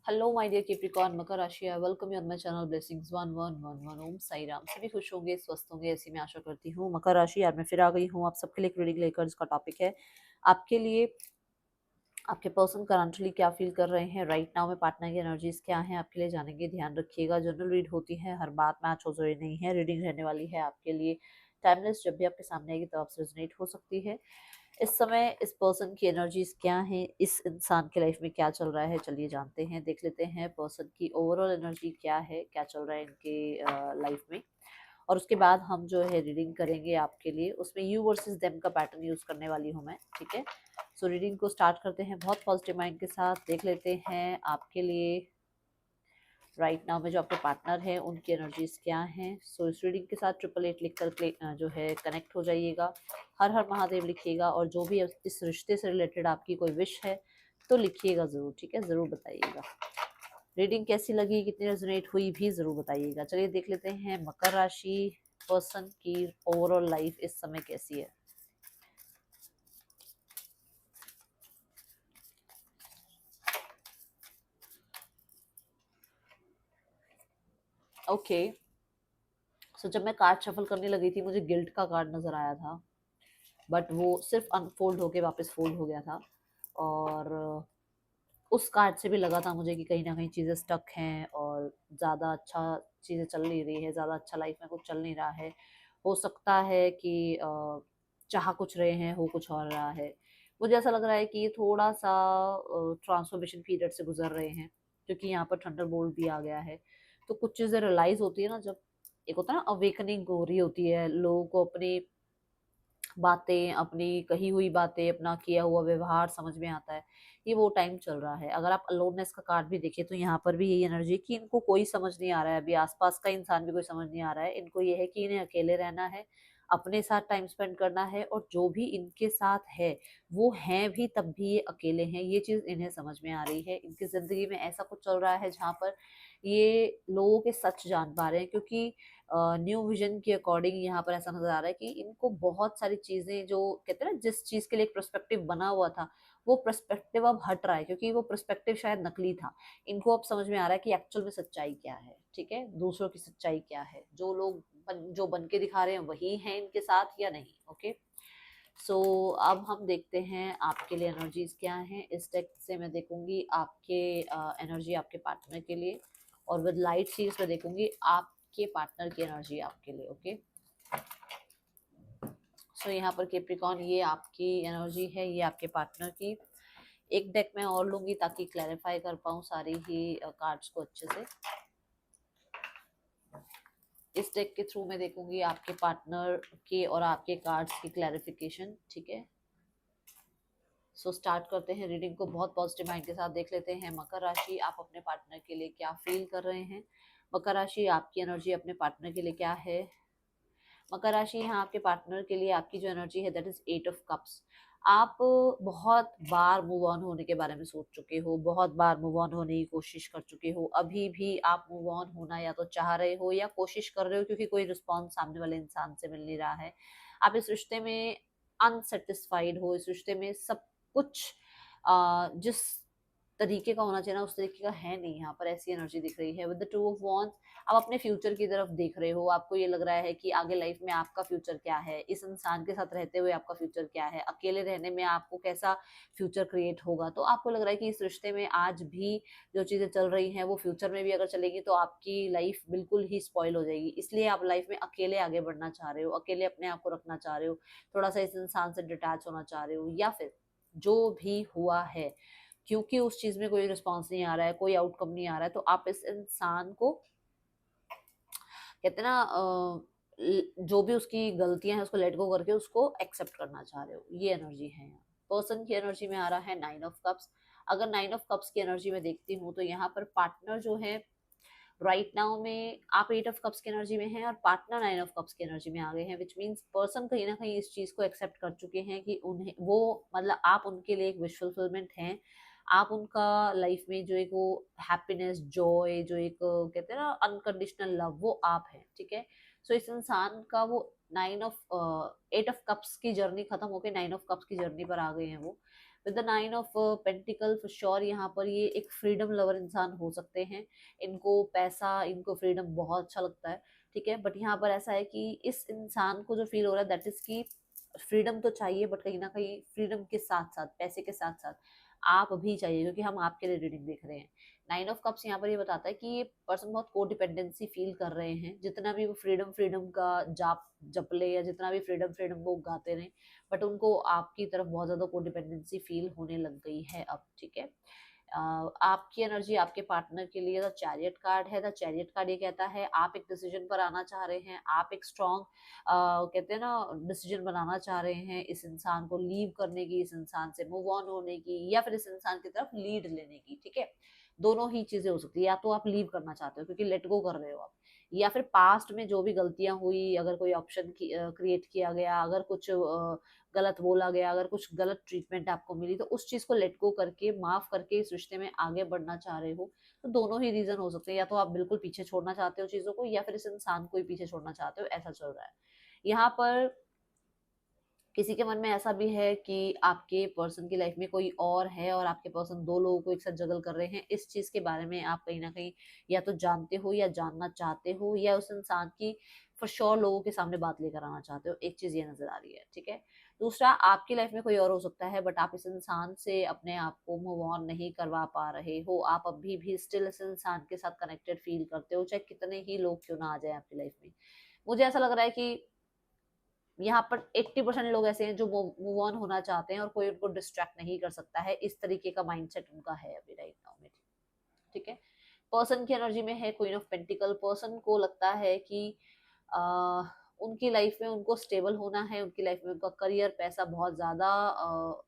Hello my dear Capricorn मकर राशि, I welcome you on my channel blessings 1111। ओम साई राम। सभी खुश होंगे, स्वस्थ होंगे, ऐसी मैं आशा करती हूँ। मकर राशि यार मैं फिर आ गई हूँ आप सबके लिए एक रीडिंग लेकर, जिसका टॉपिक है आपके लिए आपके पर्सन करंटली क्या फील कर रहे हैं राइट नाउ में, पार्टनर की एनर्जीज क्या हैं आपके लिए जानेंगे। ध्यान रखिएगा, जनरल रीड होती है, हर बात मैच हो जरूरी नहीं है। रीडिंग रहने वाली है आपके लिए टाइमलेस, जब भी आपके सामने आएगी तो आपसे रेजोनेट हो सकती है। इस समय इस पर्सन की एनर्जीज क्या है, इस इंसान की लाइफ में क्या चल रहा है, चलिए जानते हैं, देख लेते हैं पर्सन की ओवरऑल एनर्जी क्या है, क्या चल रहा है इनके लाइफ में। और उसके बाद हम जो है रीडिंग करेंगे आपके लिए, उसमें यू वर्सेस देम का पैटर्न यूज करने वाली हूँ मैं, ठीक है। सो रीडिंग को स्टार्ट करते हैं बहुत पॉजिटिव माइंड के साथ। देख लेते हैं आपके लिए राइट नाउ में जो आपके पार्टनर है उनकी एनर्जीज क्या हैं। सो इस रीडिंग के साथ 888 लिखकर जो है कनेक्ट हो जाइएगा। हर हर महादेव लिखिएगा, और जो भी इस रिश्ते से रिलेटेड आपकी कोई विश है तो लिखिएगा ज़रूर, ठीक है, ज़रूर बताइएगा। रीडिंग कैसी लगी, कितनी रेजोनेट हुई भी ज़रूर बताइएगा। चलिए देख लेते हैं मकर राशि पर्सन की ओवरऑल लाइफ इस समय कैसी है। ओके, सो जब मैं कार्ड शफल करने लगी थी मुझे गिल्ट का कार्ड नजर आया था, बट वो सिर्फ अनफोल्ड होके वापस फोल्ड हो गया था। और उस कार्ड से भी लगा था मुझे कि कहीं ना कहीं चीज़ें स्टक हैं और ज़्यादा अच्छा चीज़ें चल नहीं रही है, ज़्यादा अच्छा लाइफ में कुछ चल नहीं रहा है। हो सकता है कि चाह कुछ रहे हैं, हो कुछ और रहा है। मुझे ऐसा लग रहा है कि ये थोड़ा सा ट्रांसफॉर्मेशन पीरियड से गुजर रहे हैं, क्योंकि यहाँ पर थंडर बोल्ट भी आ गया है। तो कुछ चीज़ें रियलाइज होती है ना, जब एक होता है ना अवेकनिंग हो रही होती है, लोगों को अपनी बातें, अपनी कही हुई बातें, अपना किया हुआ व्यवहार समझ में आता है। ये वो टाइम चल रहा है। अगर आप अलोननेस का कार्ड भी देखें तो यहाँ पर भी यही एनर्जी कि इनको कोई समझ नहीं आ रहा है, अभी आसपास का इंसान भी कोई समझ नहीं आ रहा है। इनको ये है कि इन्हें अकेले रहना है, अपने साथ टाइम स्पेंड करना है, और जो भी इनके साथ है वो हैं भी तब भी ये अकेले हैं, ये चीज इन्हें समझ में आ रही है। इनकी जिंदगी में ऐसा कुछ चल रहा है जहाँ पर ये लोगों के सच जान पा रहे हैं, क्योंकि न्यू विजन के अकॉर्डिंग यहाँ पर ऐसा नजर आ रहा है कि इनको बहुत सारी चीजें, जो कहते हैं ना जिस चीज के लिए एक पर्सपेक्टिव बना हुआ था वो पर्सपेक्टिव अब हट रहा है, क्योंकि वो पर्सपेक्टिव शायद नकली था। इनको अब समझ में आ रहा है कि एक्चुअल में सच्चाई क्या है, ठीक है, दूसरों की सच्चाई क्या है, जो लोग जो बन के दिखा रहे हैं वही है इनके साथ या नहीं। ओके, सो अब हम देखते हैं आपके लिए एनर्जीज क्या हैं। इस डेक से मैं देखूंगी आपके एनर्जी आपके पार्टनर के लिए, और विद लाइट सीरीज में देखूंगी आपके पार्टनर की एनर्जी आपके लिए। ओके, सो यहाँ पर केप्रिकॉन ये आपकी एनर्जी है, ये आपके पार्टनर की। एक डेक में और लूंगी ताकि क्लैरिफाई कर पाऊँ सारी ही कार्ड्स को अच्छे से। इस डेक के थ्रू मैं देखूंगी आपके पार्टनर के और आपके कार्ड्स की क्लैरिफिकेशन, ठीक है। सो स्टार्ट करते हैं रीडिंग को बहुत पॉजिटिव माइंड के साथ। देख लेते हैं मकर राशि आप अपने पार्टनर के लिए क्या फील कर रहे हैं। मकर राशि आपकी एनर्जी अपने पार्टनर के लिए क्या है। मकर राशि यहाँ आपके पार्टनर के लिए आपकी जो एनर्जी है दैट इज 8 ऑफ कप्स। आप बहुत बार मूव ऑन होने के बारे में सोच चुके हो, बहुत बार मूव ऑन होने की कोशिश कर चुके हो, अभी भी आप मूव ऑन होना या तो चाह रहे हो या कोशिश कर रहे हो, क्योंकि कोई रिस्पॉन्स सामने वाले इंसान से मिल नहीं रहा है। आप इस रिश्ते में अनसेटिस्फाइड हो, इस रिश्ते में सब कुछ जिस तरीके का होना चाहिए ना उस तरीके का है नहीं। यहाँ पर ऐसी एनर्जी दिख रही है विद द 2 ऑफ वॉन्ड्स। आप अपने फ्यूचर की तरफ देख रहे हो, आपको ये लग रहा है कि आगे लाइफ में आपका फ्यूचर क्या है, इस इंसान के साथ रहते हुए आपका फ्यूचर क्या है, अकेले रहने में आपको कैसा फ्यूचर क्रिएट होगा। तो आपको लग रहा है कि इस रिश्ते में आज भी जो चीजें चल रही हैं वो फ्यूचर में भी अगर चलेगी तो आपकी लाइफ बिल्कुल ही स्पॉइल हो जाएगी। इसलिए आप लाइफ में अकेले आगे बढ़ना चाह रहे हो, अकेले अपने आप को रखना चाह रहे हो, थोड़ा सा इस इंसान से डिटैच होना चाह रहे हो, या फिर जो भी हुआ है क्योंकि उस चीज में कोई रिस्पॉन्स नहीं आ रहा है, कोई आउटकम नहीं आ रहा है, तो आप इस इंसान को कहते हैं ना जो भी उसकी गलतियां हैं उसको लेट गो करके उसको एक्सेप्ट करना चाह रहे हो। ये एनर्जी है यहाँ। पर्सन की एनर्जी में आ रहा है 9 ऑफ कप्स। अगर 9 ऑफ कप्स की एनर्जी में देखती हूँ तो यहाँ पर पार्टनर जो है राइट नाउ में आप 8 ऑफ कप्स की एनर्जी में हैं और पार्टनर 9 ऑफ कप्स की एनर्जी में आ गए हैं, विच मीन्स पर्सन कहीं ना कहीं इस चीज को एक्सेप्ट कर चुके हैं कि उन्हें वो मतलब आप उनके लिए एक विश फुलफिलमेंट हैं। आप उनका लाइफ में जो एक वो हैप्पीनेस, जॉय, जो एक कहते हैं ना अनकंडीशनल लव, वो आप हैं, ठीक है। सो इस इंसान का वो 8 ऑफ कप्स की जर्नी खत्म होकर 9 ऑफ कप्स की जर्नी पर आ गए हैं वो। With the 9 of pentacle for sure यहाँ पर ये एक फ्रीडम लवर इंसान हो सकते हैं। इनको पैसा, इनको फ्रीडम बहुत अच्छा लगता है, ठीक है। बट यहाँ पर ऐसा है कि इस इंसान को जो फील हो रहा है दैट इज की फ्रीडम तो चाहिए, बट कहीं ना कहीं फ्रीडम के साथ साथ, पैसे के साथ साथ आप भी चाहिए, क्योंकि हम आपके लिए रीडिंग देख रहे हैं। 9 ऑफ कप्स यहाँ पर ये बताता है कि ये पर्सन बहुत कोडिपेंडेंसी फील कर रहे हैं, जितना भी वो फ्रीडम फ्रीडम का जाप जपले या जितना भी फ्रीडम फ्रीडम वो गाते रहे, बट उनको आपकी तरफ बहुत ज्यादा कोडिपेंडेंसी फील होने लग गई है अब, ठीक है। आपकी एनर्जी आपके पार्टनर के लिए द चैरियट कार्ड है। द चैरियट कार्ड ये कहता है आप एक डिसीजन पर आना चाह रहे हैं, आप एक स्ट्रॉन्ग कहते हैं ना डिसीजन बनाना चाह रहे हैं, इस इंसान को लीव करने की, इस इंसान से मूव ऑन होने की, या फिर इस इंसान की तरफ लीड लेने की, ठीक है। दोनों ही चीजें हो सकती है, या तो आप लीव करना चाहते हो क्योंकि लेट गो कर रहे हो आप, या फिर पास्ट में जो भी गलतियां हुई, अगर कोई ऑप्शन क्रिएट किया गया, अगर कुछ गलत बोला गया, अगर कुछ गलत ट्रीटमेंट आपको मिली, तो उस चीज को लेट गो करके, माफ करके इस रिश्ते में आगे बढ़ना चाह रहे हो। तो दोनों ही रीजन हो सकते हैं, या तो आप बिल्कुल पीछे छोड़ना चाहते हो चीजों को, या फिर इस इंसान को ही पीछे छोड़ना चाहते हो, ऐसा चल रहा है यहाँ पर। किसी के मन में ऐसा भी है कि आपके पर्सन की लाइफ में कोई और है और आपके पर्सन दो लोगों को एक साथ जगल कर रहे हैं। इस चीज के बारे में आप कहीं ना कहीं या तो जानते हो या जानना चाहते हो, या उस इंसान की फॉर श्योर लोगों के सामने बात लेकर आना चाहते हो, एक चीज ये नजर आ रही है, ठीक है। दूसरा, आपकी लाइफ में कोई और हो सकता है, बट आप इस इंसान से अपने आप को मूव ऑन नहीं करवा पा रहे हो, आप अभी भी स्टिल इस इंसान के साथ कनेक्टेड फील करते हो, चाहे कितने ही लोग क्यों ना आ जाए आपकी लाइफ में। मुझे ऐसा लग रहा है कि यहाँ पर 80% लोग ऐसे हैं जो मूव ऑन होना चाहते हैं और कोई उनको डिस्ट्रैक्ट नहीं कर सकता है, इस तरीके का माइंडसेट उनका है अभी राइट नाउ में, ठीक है। पर्सन की एनर्जी में है क्वीन ऑफ पेंटिकल। पर्सन को लगता है कि आ, उनकी लाइफ में उनको स्टेबल होना है, उनकी लाइफ में उनका करियर, पैसा बहुत ज्यादा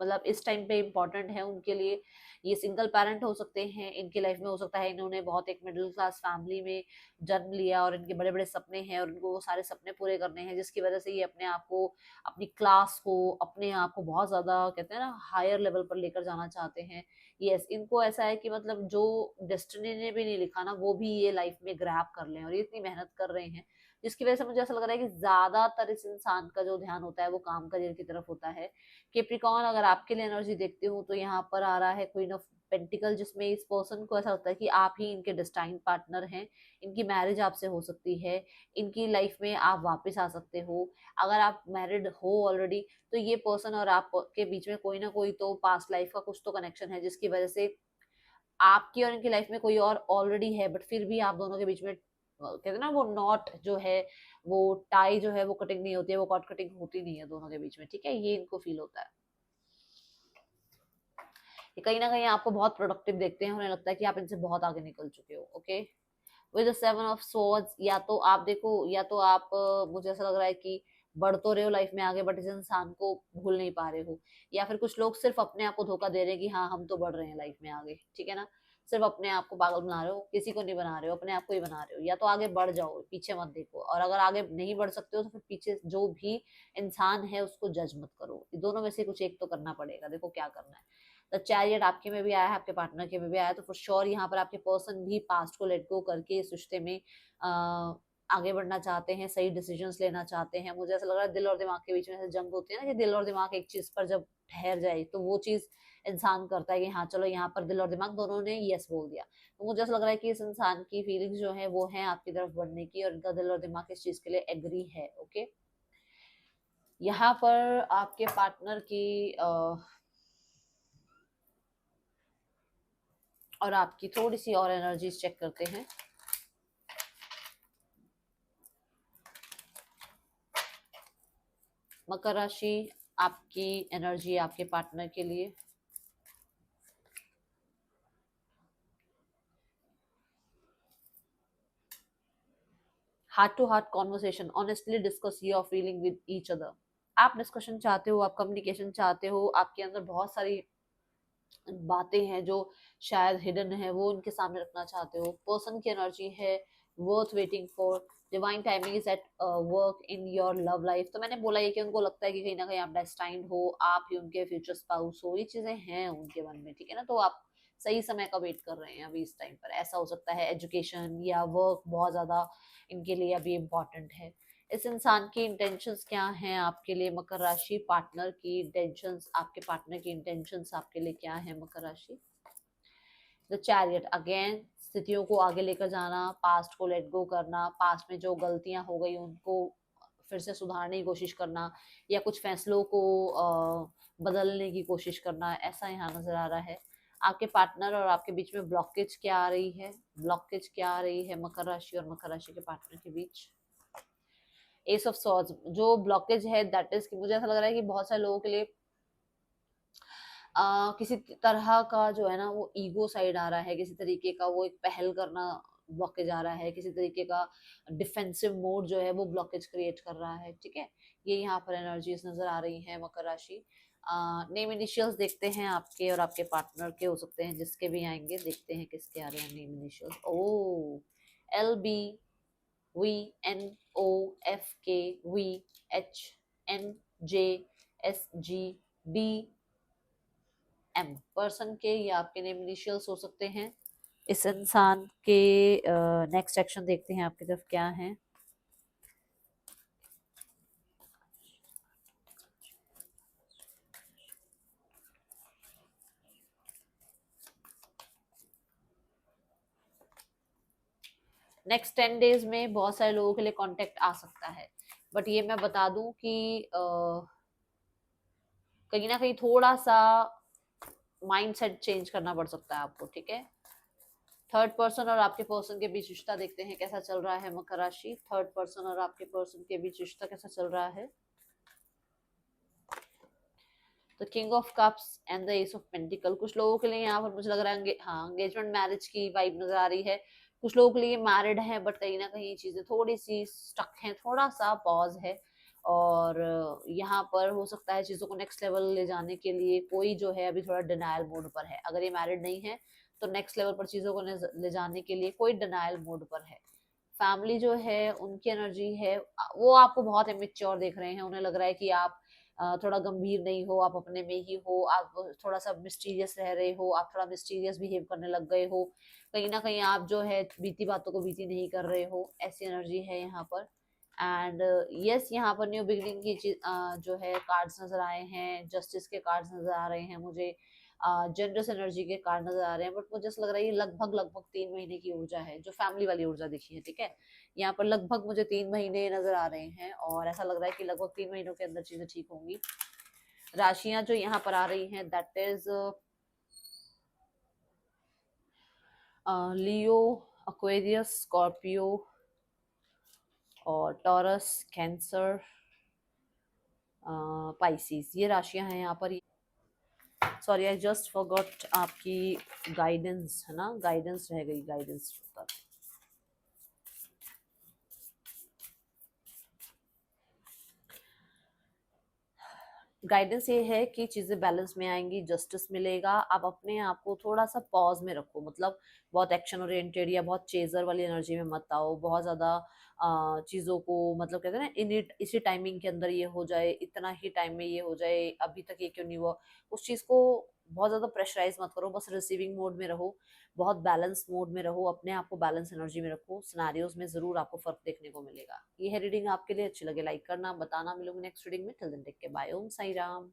मतलब इस टाइम पे इम्पोर्टेंट है उनके लिए। ये सिंगल पेरेंट हो सकते हैं, इनकी लाइफ में हो सकता है इन्होंने बहुत एक मिडिल क्लास फैमिली में जन्म लिया और इनके बड़े बड़े सपने हैं और इनको वो सारे सपने पूरे करने हैं, जिसकी वजह से ये अपने आप को, अपनी क्लास को, अपने आप को बहुत ज्यादा कहते हैं ना हायर लेवल पर लेकर जाना चाहते हैं। यस, इनको ऐसा है कि मतलब जो डेस्टिनी ने भी नहीं लिखा ना, वो भी ये लाइफ में ग्रैब कर लें, और ये इतनी मेहनत कर रहे हैं, जिसकी वजह से मुझे ऐसा लग रहा है कि ज्यादातर इस इंसान का जो ध्यान होता है वो काम करियर की तरफ होता है। केप्रिकॉन, अगर आपके लिए एनर्जी देखती हूँ तो यहाँ पर आ रहा है क्वीन ऑफ पेंटिकल, जिसमें इस पर्सन को ऐसा लगता है कि आप ही इनके डेस्टाइन पार्टनर हैं, इनकी मैरिज आपसे हो सकती है, इनकी लाइफ में आप वापस आ सकते हो। अगर आप मैरिड हो ऑलरेडी, तो ये पर्सन और आप के बीच में कोई ना कोई तो पास्ट लाइफ का कुछ तो कनेक्शन है, जिसकी वजह से आपकी और इनकी लाइफ में कोई और ऑलरेडी है, बट फिर भी आप दोनों के बीच में कहते हैं ना वो नॉट जो है, वो टाई जो है वो कटिंग नहीं होती है, वो कॉर्ड कटिंग होती नहीं है दोनों के बीच में, ठीक है। ये इनको फील होता है। ये कहीं ना कहीं आपको बहुत प्रोडक्टिव देखते हैं, उन्हें लगता है कि आप इनसे बहुत आगे निकल चुके हो, okay. With the 7 of swords, या तो आप देखो, या तो आप मुझे ऐसा लग रहा है कि बढ़ तो रहे हो लाइफ में आगे, बट इस इंसान को भूल नहीं पा रहे हो, या फिर कुछ लोग सिर्फ अपने आप को धोखा दे रहे हैं कि हाँ हम तो बढ़ रहे हैं लाइफ में आगे, ठीक है ना। सिर्फ अपने आप को पागल बना रहे हो, किसी को नहीं बना रहे हो, अपने आप को ही बना रहे हो। या तो आगे बढ़ जाओ, पीछे मत देखो, और अगर आगे नहीं बढ़ सकते हो तो फिर पीछे जो भी इंसान है उसको जज मत करो। दोनों में से कुछ एक तो करना पड़ेगा, देखो क्या करना है। द चैरियट आपके में भी आया है, आपके पार्टनर के में भी आया है, तो फॉर श्योर यहाँ पर आपके पर्सन भी पास्ट को लेट गो करके इस रिश्ते में आगे बढ़ना चाहते हैं, सही डिसीजंस लेना चाहते हैं। मुझे ऐसा लग रहा है दिल और दिमाग के बीच में ऐसे जंग होती है ना, कि दिल और दिमाग एक चीज पर जब ठहर जाए तो वो चीज इंसान करता है कि हाँ चलो यहाँ पर दिल और दिमाग दोनों ने यस बोल दिया। तो मुझे ऐसा लग रहा है कि इस इंसान की फीलिंग्स जो है वो है आपकी तरफ बढ़ने की, और इनका दिल और दिमाग इस चीज के लिए एग्री है, ओके। यहाँ पर आपके पार्टनर की और आपकी थोड़ी सी और एनर्जीज चेक करते हैं। मकर राशि, आपकी एनर्जी आपके पार्टनर के लिए। Heart to heart conversation, honestly discuss your feeling with each other. आप डिस्कशन चाहते हो, आप कम्युनिकेशन चाहते हो, आपके अंदर बहुत सारी बातें हैं जो शायद हिडन है, वो उनके सामने रखना चाहते हो। पर्सन की एनर्जी है worth waiting for, divine timing is at work in your love life. तो मैंने बोला ये कि उनको लगता है कि कहीं ना कहीं आप डेस्टाइन्ड हो, आप ही उनके फ्यूचर स्पाउस हो, ये चीजें हैं उनके मन में, ठीक है ना। तो आप सही समय का वेट कर रहे हैं अभी इस टाइम पर। ऐसा हो सकता है एजुकेशन या वर्क बहुत ज्यादा इनके लिए अभी इम्पोर्टेंट है, इस इंसान की इंटेंशंस क्या हैं आपके लिए मकर राशि, पार्टनर की इंटेंशंस, आपके पार्टनर की इंटेंशंस आपके लिए क्या है मकर राशि। द चैरियट अगेन, स्थितियों को आगे लेकर जाना, पास्ट को लेट गो करना, पास्ट में जो गलतियां हो गई उनको फिर से सुधारने की कोशिश करना, या कुछ फैसलों को बदलने की कोशिश करना, ऐसा यहाँ नजर आ रहा है। आपके पार्टनर और आपके बीच में ब्लॉकेज क्या आ रही है, ब्लॉकेज क्या आ रही है मकर राशि और मकर राशि के पार्टनर के बीच। एस ऑफ सॉर्ड्स, जो ब्लॉकेज है दैट इज कि मुझे ऐसा लग रहा है कि बहुत सारे लोगों के लिए किसी तरह का जो है ना वो ईगो साइड आ रहा है, किसी तरीके का वो एक पहल करना ब्लॉकेज आ रहा है, किसी तरीके का डिफेंसिव मोड जो है वो ब्लॉकेज क्रिएट कर रहा है, ठीक है। ये यहाँ पर एनर्जीज नजर आ रही हैं मकर राशि। नेम इनिशियल्स देखते हैं आपके और आपके पार्टनर के, हो सकते हैं जिसके भी आएंगे, देखते हैं किसके आ रहे हैं नेम इनिशियल्स। ओ LB VNOFKVHNJSGBM पर्सन के या आपके नेम इनिशियल्स हो सकते हैं। इस इंसान के नेक्स्ट एक्शन देखते हैं आपकी तरफ क्या है। नेक्स्ट 10 डेज में बहुत सारे लोगों के लिए कांटेक्ट आ सकता है, बट ये मैं बता दूं कि कहीं ना कहीं थोड़ा सा माइंडसेट चेंज करना पड़ सकता है आपको, ठीक है। थर्ड पर्सन और आपके पर्सन के बीच रिश्ता देखते हैं कैसा चल रहा है मकर राशि। थर्ड पर्सन और आपके पर्सन के बीच रिश्ता कैसा चल रहा है। तो king of cups and the S of pentacle, कुछ लोगों के लिए यहाँ पर मुझे लग रहा है हाँ एंगेजमेंट मैरिज की वाइब नजर आ रही है। कुछ लोगों के लिए मैरिड है बट कहीं ना कहीं चीजें थोड़ी सी स्टक हैं, थोड़ा सा पॉज है। और यहाँ पर हो सकता है चीजों को नेक्स्ट लेवल ले जाने के लिए कोई जो है अभी थोड़ा डिनायल मोड पर है। अगर ये मैरिड नहीं है तो नेक्स्ट लेवल पर चीजों को ले जाने के लिए कोई डिनायल मोड पर है। फैमिली जो है उनकी एनर्जी है, वो आपको बहुत इमेच्योर देख रहे हैं। उन्हें लग रहा है कि आप थोड़ा गंभीर नहीं हो, आप अपने में ही हो, आप थोड़ा सा मिस्टीरियस रह रहे हो, आप थोड़ा मिस्टीरियस बिहेव करने लग गए हो, कहीं ना कहीं आप जो है बीती बातों को बीती नहीं कर रहे हो, ऐसी एनर्जी है यहाँ पर। एंड यस यहाँ पर न्यू बिगनिंग की जो है कार्ड्स नजर आए हैं, जस्टिस के कार्ड्स नजर आ रहे हैं मुझे, जनरस एनर्जी के कार्ड नजर आ रहे हैं। बट मुझे ऐसा लग रहा है ये लगभग लगभग 3 महीने की ऊर्जा है, जो फैमिली वाली ऊर्जा देखी है, ठीक है। यहाँ पर लगभग मुझे 3 महीने नजर आ रहे हैं और ऐसा लग रहा है कि लगभग 3 महीनों के अंदर चीजें ठीक होंगी। राशियां जो यहाँ पर आ रही हैं that is Leo, Aquarius, Scorpio और टॉरस, कैंसर, पाइसिस, ये राशियां हैं यहाँ पर। सॉरी आई जस्ट फॉरगॉट आपकी गाइडेंस है ना, गाइडेंस रह गई, गाइडेंस। गाइडेंस ये है कि चीजें बैलेंस में आएंगी, जस्टिस मिलेगा। आप अपने आप को थोड़ा सा पॉज में रखो, मतलब बहुत एक्शन ओरिएंटेड या बहुत चेजर वाली एनर्जी में मत आओ, बहुत ज्यादा चीजों को मतलब कहते हैं ना इन इसी टाइमिंग के अंदर ये हो जाए, इतना ही टाइम में ये हो जाए, अभी तक ये क्यों नहीं हुआ, उस चीज को बहुत ज्यादा प्रेशराइज मत करो, बस रिसीविंग मोड में रहो, बहुत बैलेंस मोड में रहो, अपने आप को बैलेंस एनर्जी में रखो। सिनेरियोज में जरूर आपको फर्क देखने को मिलेगा। ये है रीडिंग, आपके लिए अच्छी लगे लाइक करना, बताना। मिलूंगी नेक्स्ट रीडिंग में, till then take care, bye, Om Sai Ram.